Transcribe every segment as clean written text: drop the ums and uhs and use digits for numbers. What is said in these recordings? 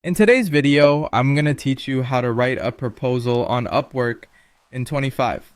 In today's video, I'm going to teach you how to write a proposal on Upwork in 25.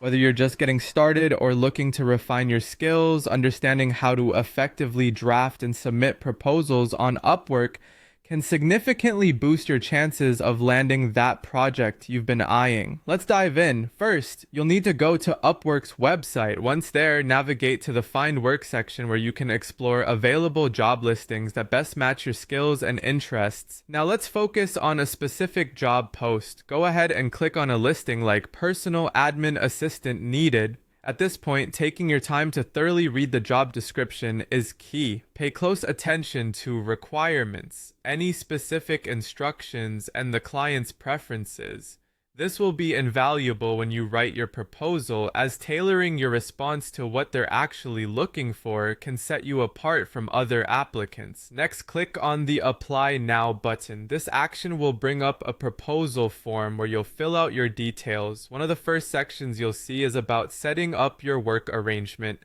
Whether you're just getting started or looking to refine your skills, understanding how to effectively draft and submit proposals on Upwork can significantly boost your chances of landing that project you've been eyeing. Let's dive in. First, you'll need to go to Upwork's website. Once there, navigate to the Find Work section where you can explore available job listings that best match your skills and interests. Now let's focus on a specific job post. Go ahead and click on a listing like Personal Admin Assistant Needed. At this point, taking your time to thoroughly read the job description is key. Pay close attention to requirements, any specific instructions, and the client's preferences. This will be invaluable when you write your proposal, as tailoring your response to what they're actually looking for can set you apart from other applicants. Next, click on the Apply Now button. This action will bring up a proposal form where you'll fill out your details. One of the first sections you'll see is about setting up your work arrangement.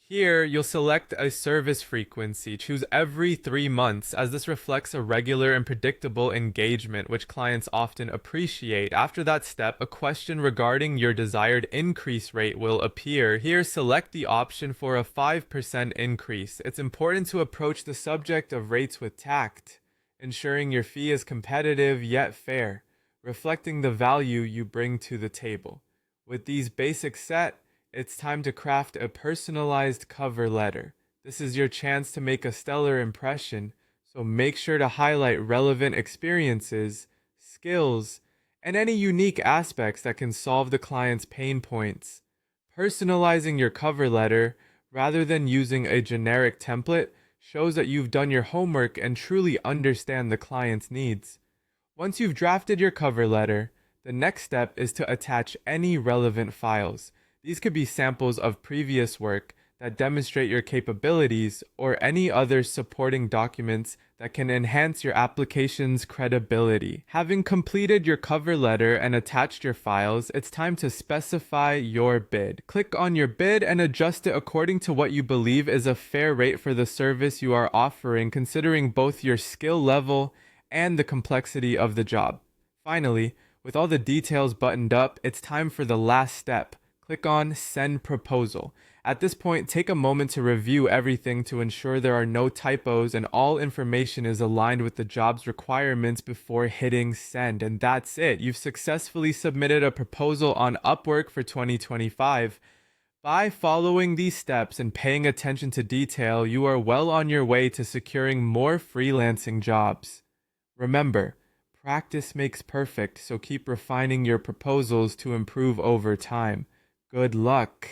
Here, you'll select a service frequency. Choose every 3 months, as this reflects a regular and predictable engagement, which clients often appreciate. After that step, a question regarding your desired increase rate will appear. Here, select the option for a 5% increase. It's important to approach the subject of rates with tact, ensuring your fee is competitive yet fair, reflecting the value you bring to the table. With these basics set, it's time to craft a personalized cover letter. This is your chance to make a stellar impression, so make sure to highlight relevant experiences, skills, and any unique aspects that can solve the client's pain points. Personalizing your cover letter, rather than using a generic template, shows that you've done your homework and truly understand the client's needs. Once you've drafted your cover letter, the next step is to attach any relevant files. These could be samples of previous work that demonstrate your capabilities or any other supporting documents that can enhance your application's credibility. Having completed your cover letter and attached your files, it's time to specify your bid. Click on your bid and adjust it according to what you believe is a fair rate for the service you are offering, considering both your skill level and the complexity of the job. Finally, with all the details buttoned up, it's time for the last step. Click on Send Proposal. At this point, take a moment to review everything to ensure there are no typos and all information is aligned with the job's requirements before hitting send. And that's it. You've successfully submitted a proposal on Upwork for 2025. By following these steps and paying attention to detail, you are well on your way to securing more freelancing jobs. Remember, practice makes perfect, so keep refining your proposals to improve over time. Good luck.